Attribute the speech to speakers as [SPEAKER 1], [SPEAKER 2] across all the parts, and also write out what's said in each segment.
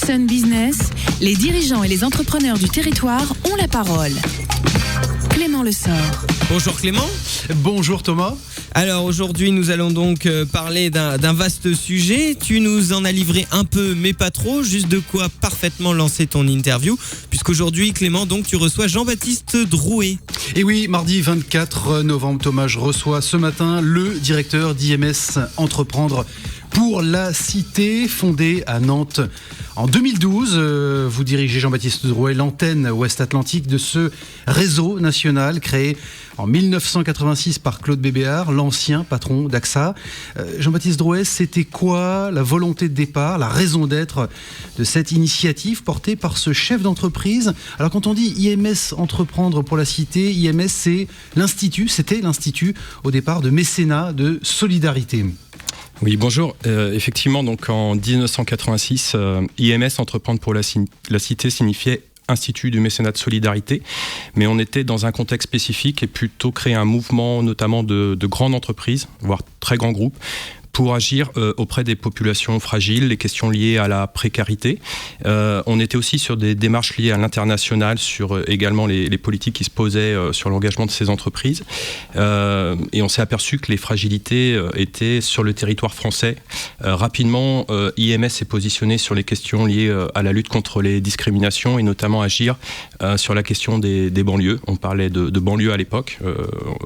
[SPEAKER 1] Sun Business, les dirigeants et les entrepreneurs du territoire ont la parole. Clément Lessort.
[SPEAKER 2] Bonjour Clément.
[SPEAKER 3] Bonjour Thomas.
[SPEAKER 2] Alors aujourd'hui nous allons donc parler d'un vaste sujet. Tu nous en as livré un peu mais pas trop, juste de quoi parfaitement lancer ton interview. Puisqu'aujourd'hui Clément, donc tu reçois Jean-Baptiste Drouet.
[SPEAKER 3] Et oui, mardi 24 novembre Thomas, je reçois ce matin le directeur d'IMS Entreprendre pour la Cité, fondée à Nantes en 2012. Vous dirigez, Jean-Baptiste Drouet, l'antenne ouest-atlantique de ce réseau national créé en 1986 par Claude Bébéar, l'ancien patron d'AXA. Jean-Baptiste Drouet, c'était quoi la volonté de départ, la raison d'être de cette initiative portée par ce chef d'entreprise? Alors quand on dit IMS Entreprendre pour la Cité, IMS c'était l'institut au départ de mécénat de solidarité.
[SPEAKER 4] Oui, bonjour. Effectivement, donc en 1986, IMS Entreprendre pour la Cité signifiait Institut du mécénat de solidarité, mais on était dans un contexte spécifique et plutôt créer un mouvement notamment de grandes entreprises, voire très grands groupes, pour agir auprès des populations fragiles, les questions liées à la précarité. On était aussi sur des démarches liées à l'international, sur également les politiques qui se posaient sur l'engagement de ces entreprises. Et on s'est aperçu que les fragilités étaient sur le territoire français. Rapidement, IMS s'est positionné sur les questions liées à la lutte contre les discriminations et notamment agir sur la question des banlieues. On parlait de banlieues à l'époque.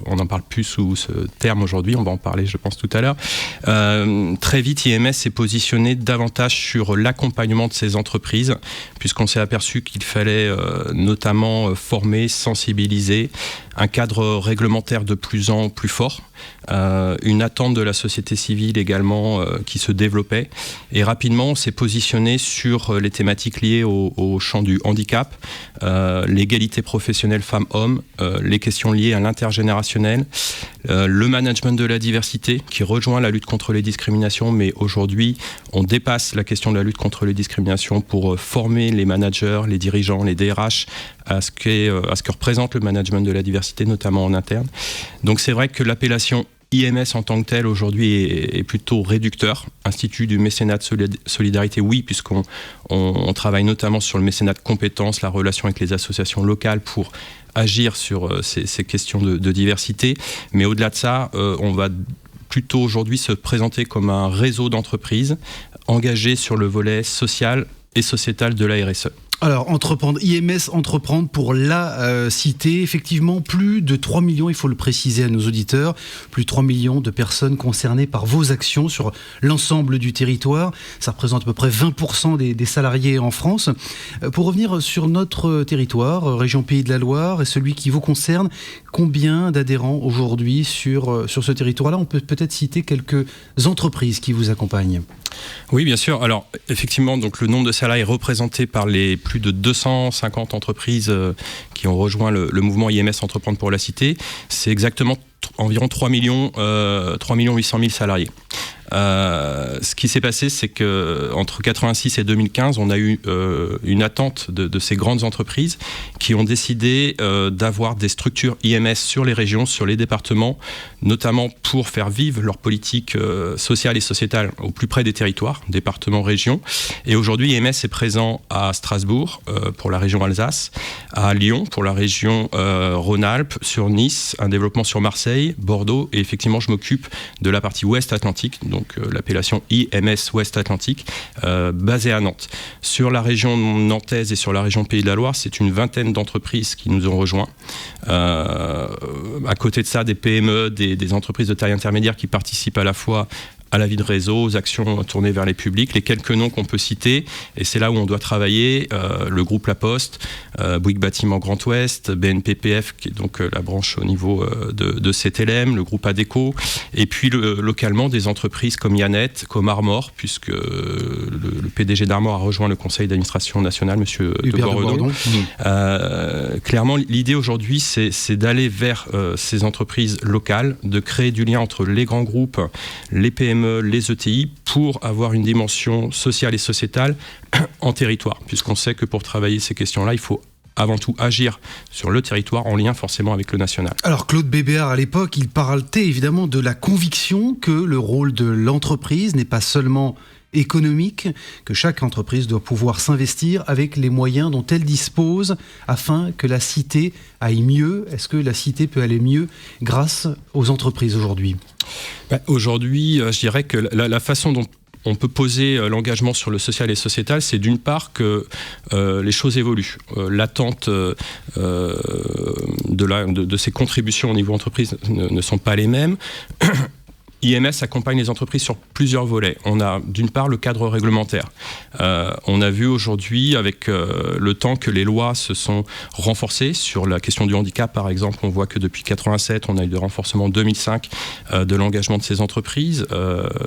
[SPEAKER 4] On n'en parle plus sous ce terme aujourd'hui. On va en parler, je pense, tout à l'heure. Très vite, IMS s'est positionné davantage sur l'accompagnement de ces entreprises, puisqu'on s'est aperçu qu'il fallait notamment former, sensibiliser, un cadre réglementaire de plus en plus fort, une attente de la société civile également qui se développait. Et rapidement, on s'est positionné sur les thématiques liées au champ du handicap, l'égalité professionnelle femmes-hommes, les questions liées à l'intergénérationnel, le management de la diversité qui rejoint la lutte contre les discriminations, mais aujourd'hui, on dépasse la question de la lutte contre les discriminations pour former les managers, les dirigeants, les DRH à ce que représente le management de la diversité, notamment en interne. Donc c'est vrai que l'appellation IMS en tant que tel aujourd'hui est plutôt réducteur. Institut du mécénat de solidarité, oui, puisqu'on travaille notamment sur le mécénat de compétences, la relation avec les associations locales pour agir sur ces questions de diversité. Mais au-delà de ça, on va plutôt aujourd'hui se présenter comme un réseau d'entreprises engagé sur le volet social et sociétal de la RSE.
[SPEAKER 3] Alors, IMS Entreprendre pour la Cité, effectivement, plus de 3 millions, il faut le préciser à nos auditeurs, plus de 3 millions de personnes concernées par vos actions sur l'ensemble du territoire. Ça représente à peu près 20% des salariés en France. Pour revenir sur notre territoire, région Pays de la Loire, et celui qui vous concerne, combien d'adhérents aujourd'hui sur ce territoire-là? On peut peut-être citer quelques entreprises qui vous accompagnent.
[SPEAKER 4] Oui, bien sûr. Alors, effectivement, donc, le nombre de salariés représenté par les plus de 250 entreprises qui ont rejoint le mouvement IMS Entreprendre pour la Cité, c'est exactement environ 3 800 000 salariés. Ce qui s'est passé, c'est qu'entre 86 et 2015, on a eu une attente de ces grandes entreprises qui ont décidé d'avoir des structures IMS sur les régions, sur les départements, notamment pour faire vivre leur politique sociale et sociétale au plus près des territoires, départements, régions. Et aujourd'hui, IMS est présent à Strasbourg pour la région Alsace, à Lyon pour la région Rhône-Alpes, sur Nice, un développement sur Marseille, Bordeaux, et effectivement, je m'occupe de la partie ouest-atlantique, donc l'appellation IMS Ouest-Atlantique, basée à Nantes. Sur la région nantaise et sur la région Pays de la Loire, c'est une vingtaine d'entreprises qui nous ont rejoints. À côté de ça, des PME, des entreprises de taille intermédiaire qui participent à la fois à la vie de réseau, aux actions tournées vers les publics, les quelques noms qu'on peut citer, et c'est là où on doit travailler, le groupe La Poste, Bouygues Bâtiment Grand Ouest, BNPPF, qui est donc la branche au niveau de CTLM, le groupe Adéco, et puis localement des entreprises comme Yannette, comme Armor, puisque le PDG d'Armor a rejoint le conseil d'administration national, monsieur de Boredon. Clairement, l'idée aujourd'hui, c'est d'aller vers ces entreprises locales, de créer du lien entre les grands groupes, les PME, les ETI, pour avoir une dimension sociale et sociétale en territoire, puisqu'on sait que pour travailler ces questions-là, il faut avant tout agir sur le territoire en lien forcément avec le national.
[SPEAKER 3] Alors Claude Bébéar, à l'époque, il parlait évidemment de la conviction que le rôle de l'entreprise n'est pas seulement économique, que chaque entreprise doit pouvoir s'investir avec les moyens dont elle dispose afin que la cité aille mieux. Est-ce que la cité peut aller mieux grâce aux entreprises aujourd'hui ?
[SPEAKER 4] Aujourd'hui, je dirais que la façon dont on peut poser l'engagement sur le social et sociétal, c'est d'une part que les choses évoluent. L'attente de ces contributions au niveau entreprise ne sont pas les mêmes. IMS accompagne les entreprises sur plusieurs volets. On a d'une part le cadre réglementaire. On a vu aujourd'hui avec le temps que les lois se sont renforcées sur la question du handicap par exemple. On voit que depuis 87, on a eu des renforcements en 2005 de l'engagement de ces entreprises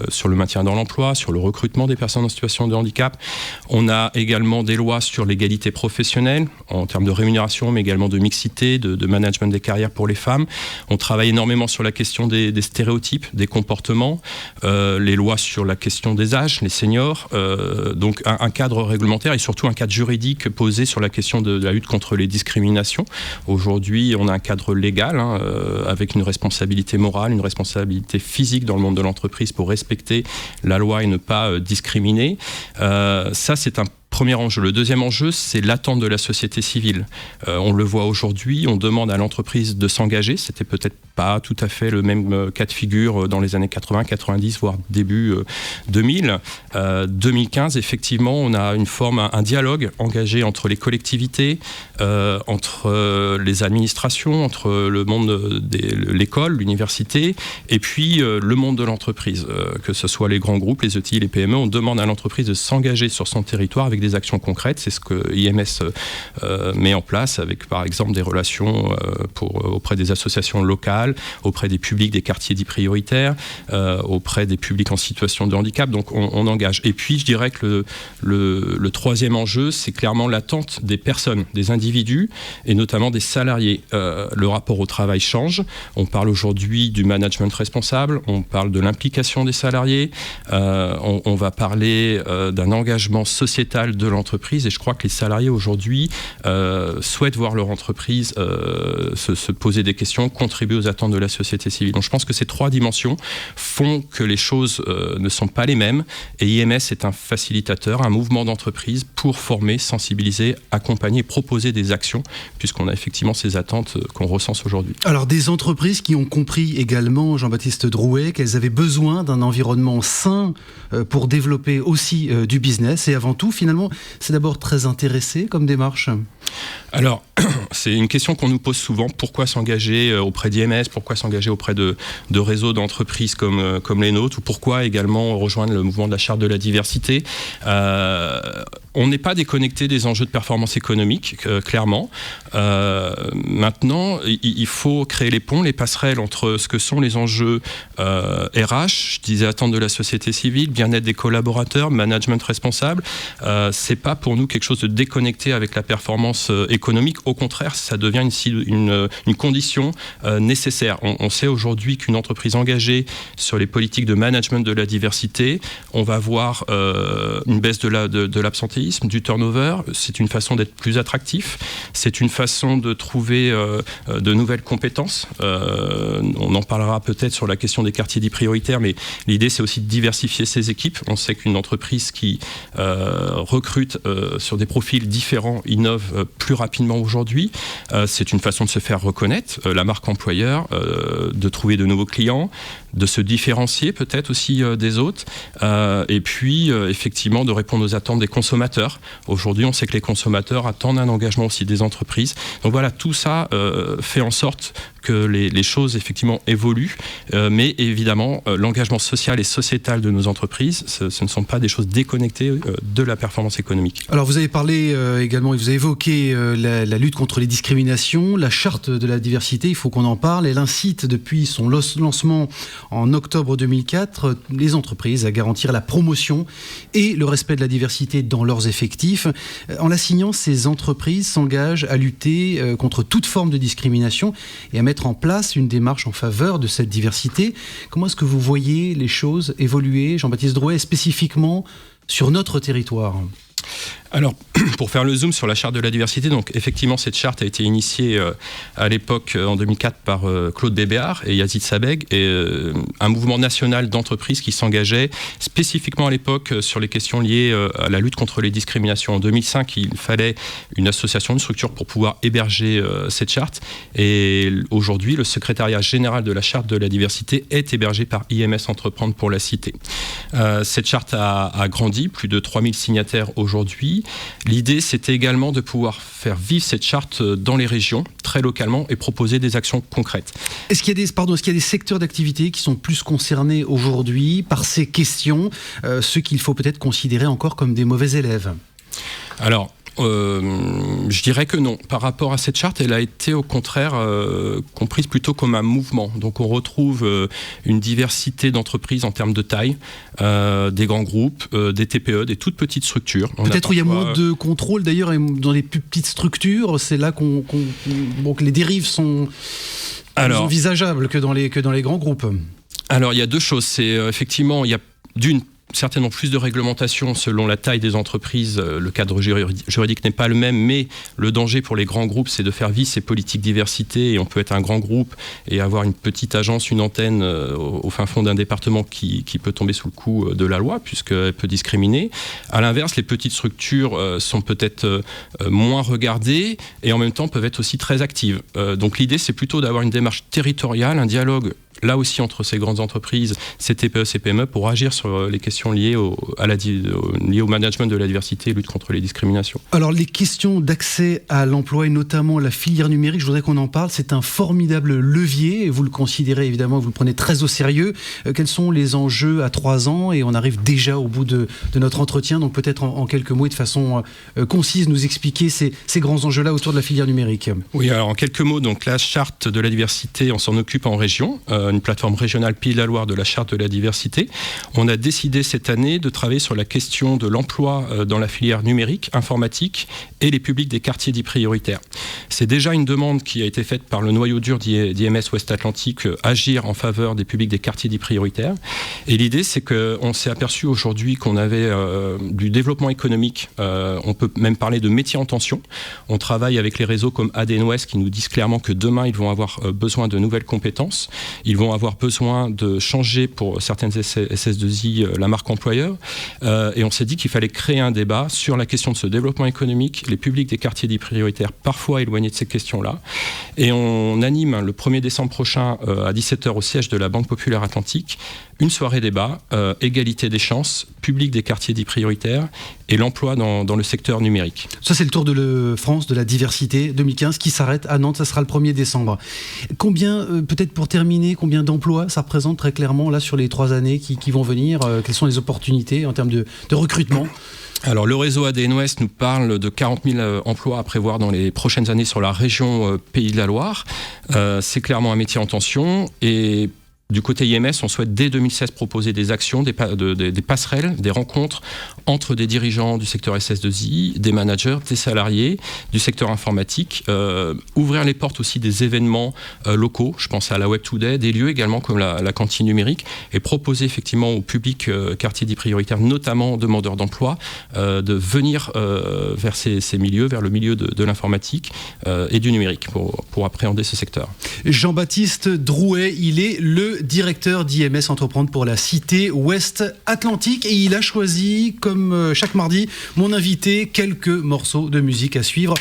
[SPEAKER 4] sur le maintien dans l'emploi, sur le recrutement des personnes en situation de handicap. On a également des lois sur l'égalité professionnelle en termes de rémunération mais également de mixité, de management des carrières pour les femmes. On travaille énormément sur la question des stéréotypes, des comportements, les lois sur la question des âges, les seniors, donc un cadre réglementaire et surtout un cadre juridique posé sur la question de la lutte contre les discriminations. Aujourd'hui, on a un cadre légal avec une responsabilité morale, une responsabilité physique dans le monde de l'entreprise pour respecter la loi et ne pas discriminer. Ça, c'est un premier enjeu. Le deuxième enjeu, c'est l'attente de la société civile. On le voit aujourd'hui, on demande à l'entreprise de s'engager. C'était peut-être pas tout à fait le même cas de figure dans les années 80, 90, voire début 2000. 2015, effectivement, on a un dialogue engagé entre les collectivités, entre les administrations, entre le monde de l'école, l'université, et puis le monde de l'entreprise. Que ce soit les grands groupes, les ETI, les PME, on demande à l'entreprise de s'engager sur son territoire avec des actions concrètes. C'est ce que IMS met en place avec, par exemple, des relations auprès des associations locales, auprès des publics des quartiers dits prioritaires, auprès des publics en situation de handicap. Donc, on engage. Et puis, je dirais que le troisième enjeu, c'est clairement l'attente des personnes, des individus, et notamment des salariés. Le rapport au travail change. On parle aujourd'hui du management responsable, on parle de l'implication des salariés, on va parler d'un engagement sociétal de l'entreprise, et je crois que les salariés aujourd'hui souhaitent voir leur entreprise se poser des questions, contribuer aux attentes de la société civile. Donc je pense que ces trois dimensions font que les choses ne sont pas les mêmes, et IMS est un facilitateur, un mouvement d'entreprise pour former, sensibiliser, accompagner, proposer des actions, puisqu'on a effectivement ces attentes qu'on recense aujourd'hui.
[SPEAKER 3] Alors des entreprises qui ont compris également, Jean-Baptiste Drouet, qu'elles avaient besoin d'un environnement sain pour développer aussi du business, et avant tout, finalement, c'est d'abord très intéressé comme démarche.
[SPEAKER 4] Alors, c'est une question qu'on nous pose souvent. Pourquoi s'engager auprès d'IMS ? Pourquoi s'engager auprès de réseaux d'entreprises comme les nôtres ? Ou pourquoi également rejoindre le mouvement de la charte de la diversité ? On n'est pas déconnecté des enjeux de performance économique, clairement. Maintenant, il faut créer les ponts, les passerelles entre ce que sont les enjeux RH, je disais attente de la société civile, bien-être des collaborateurs, management responsable. C'est pas pour nous quelque chose de déconnecté avec la performance économique. Au contraire, ça devient une condition nécessaire. On sait aujourd'hui qu'une entreprise engagée sur les politiques de management de la diversité, on va voir une baisse de l'absentéisme, du turnover. C'est une façon d'être plus attractif. C'est une façon de trouver de nouvelles compétences. On en parlera peut-être sur la question des quartiers dits prioritaires, mais l'idée, c'est aussi de diversifier ses équipes. On sait qu'une entreprise qui recrute sur des profils différents innove plus rapidement aujourd'hui. C'est une façon de se faire reconnaître, la marque employeur, de trouver de nouveaux clients, de se différencier peut-être aussi des autres, et puis effectivement de répondre aux attentes des consommateurs. Aujourd'hui, on sait que les consommateurs attendent un engagement aussi des entreprises. Donc voilà, tout ça fait en sorte que les choses effectivement évoluent, mais évidemment l'engagement social et sociétal de nos entreprises, ce ne sont pas des choses déconnectées de la performance économique.
[SPEAKER 3] Alors vous avez parlé également, et vous avez évoqué la lutte contre les discriminations, la charte de la diversité, il faut qu'on en parle. Elle incite depuis son lancement en octobre 2004 les entreprises à garantir la promotion et le respect de la diversité dans leurs effectifs. En la signant, ces entreprises s'engagent à lutter contre toute forme de discrimination et à mettre en place une démarche en faveur de cette diversité. Comment est-ce que vous voyez les choses évoluer, Jean-Baptiste Drouet, spécifiquement sur notre territoire ?
[SPEAKER 4] Alors, pour faire le zoom sur la charte de la diversité, donc effectivement, cette charte a été initiée à l'époque, en 2004, par Claude Bébéar et Yazid Sabeg, et un mouvement national d'entreprises qui s'engageait spécifiquement à l'époque sur les questions liées à la lutte contre les discriminations. En 2005, il fallait une association, une structure pour pouvoir héberger cette charte. Et aujourd'hui, le secrétariat général de la charte de la diversité est hébergé par IMS Entreprendre pour la Cité. Cette charte a grandi, plus de 3000 signataires aujourd'hui. L'idée, c'était également de pouvoir faire vivre cette charte dans les régions, très localement, et proposer des actions concrètes.
[SPEAKER 3] Est-ce qu'il y a des secteurs d'activité qui sont plus concernés aujourd'hui par ces questions, ceux qu'il faut peut-être considérer encore comme des mauvais élèves ?
[SPEAKER 4] Alors, je dirais que non. Par rapport à cette charte, elle a été au contraire comprise plutôt comme un mouvement. Donc on retrouve une diversité d'entreprises en termes de taille, des grands groupes, des TPE, des toutes petites structures.
[SPEAKER 3] Peut-être où il y a moins de contrôle d'ailleurs, et dans les plus petites structures, c'est là que les dérives sont plus envisageables que dans les grands groupes.
[SPEAKER 4] Alors il y a deux choses. C'est effectivement, il y a certainement plus de réglementation selon la taille des entreprises. Le cadre juridique n'est pas le même, mais le danger pour les grands groupes, c'est de faire vivre ces politiques diversité. Et on peut être un grand groupe et avoir une petite agence, une antenne au fin fond d'un département qui peut tomber sous le coup de la loi, puisqu'elle peut discriminer. À l'inverse, les petites structures sont peut-être moins regardées et en même temps peuvent être aussi très actives. Donc l'idée, c'est plutôt d'avoir une démarche territoriale, un dialogue là aussi entre ces grandes entreprises, ces TPE, ces PME, pour agir sur les questions liées au management de la diversité et lutte contre les discriminations.
[SPEAKER 3] Alors les questions d'accès à l'emploi et notamment la filière numérique, je voudrais qu'on en parle. C'est un formidable levier et vous le considérez évidemment, vous le prenez très au sérieux. Quels sont les enjeux à 3 ans? Et on arrive déjà au bout de notre entretien, donc peut-être en quelques mots et de façon concise nous expliquer ces grands enjeux-là autour de la filière numérique.
[SPEAKER 4] Oui, alors en quelques mots, donc la charte de la diversité, on s'en occupe en région, une plateforme régionale Pays de la Loire de la charte de la diversité. On a décidé cette année de travailler sur la question de l'emploi dans la filière numérique, informatique et les publics des quartiers dits prioritaires. C'est déjà une demande qui a été faite par le noyau dur d'IMS Ouest Atlantique, agir en faveur des publics des quartiers dits prioritaires. Et l'idée, c'est qu'on s'est aperçu aujourd'hui qu'on avait du développement économique, on peut même parler de métiers en tension. On travaille avec les réseaux comme ADN Ouest qui nous disent clairement que demain, ils vont avoir besoin de nouvelles compétences. Ils vont avoir besoin de changer pour certaines SS2I la marque employeur. Et on s'est dit qu'il fallait créer un débat sur la question de ce développement économique, les publics des quartiers dits prioritaires parfois éloignés de ces questions-là. Et on anime le 1er décembre prochain à 17h au siège de la Banque Populaire Atlantique une soirée débat, égalité des chances, public des quartiers dits prioritaires et l'emploi dans le secteur numérique.
[SPEAKER 3] Ça, c'est le Tour de France de la diversité 2015 qui s'arrête à Nantes, ça sera le 1er décembre. Combien, peut-être pour terminer, combien d'emplois ça représente très clairement là sur les 3 années qui vont venir? Quelles sont les opportunités en termes de recrutement?
[SPEAKER 4] Alors le réseau ADN Ouest nous parle de 40 000 emplois à prévoir dans les prochaines années sur la région Pays de la Loire. C'est clairement un métier en tension et du côté IMS, on souhaite dès 2016 proposer des actions, des passerelles, des rencontres entre des dirigeants du secteur SS2I, des managers, des salariés du secteur informatique, ouvrir les portes aussi des événements locaux, je pense à la Web Today, des lieux également comme la cantine numérique, et proposer effectivement au public quartier dit prioritaire, notamment demandeurs d'emploi, de venir vers ces milieux, vers le milieu de l'informatique et du numérique pour appréhender ce secteur.
[SPEAKER 3] Jean-Baptiste Drouet, il est le directeur d'IMS Entreprendre pour la Cité Ouest Atlantique et il a choisi, comme chaque mardi, mon invité, quelques morceaux de musique à suivre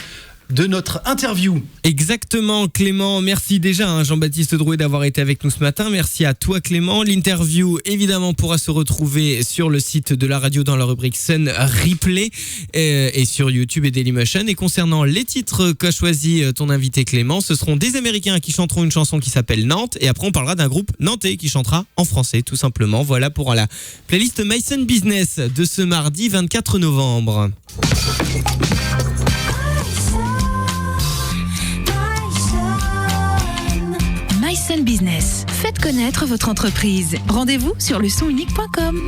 [SPEAKER 3] de notre interview.
[SPEAKER 2] Exactement, Clément. Merci déjà Jean-Baptiste Drouet d'avoir été avec nous ce matin. Merci à toi, Clément. L'interview, évidemment, pourra se retrouver sur le site de la radio dans la rubrique Sun Replay et sur YouTube et Dailymotion. Et concernant les titres qu'a choisi ton invité Clément, ce seront des Américains qui chanteront une chanson qui s'appelle Nantes et après on parlera d'un groupe nantais qui chantera en français, tout simplement. Voilà pour la playlist Myson Business de ce mardi 24 novembre.
[SPEAKER 1] Myson Business. Faites connaître votre entreprise. Rendez-vous sur lesonunique.com.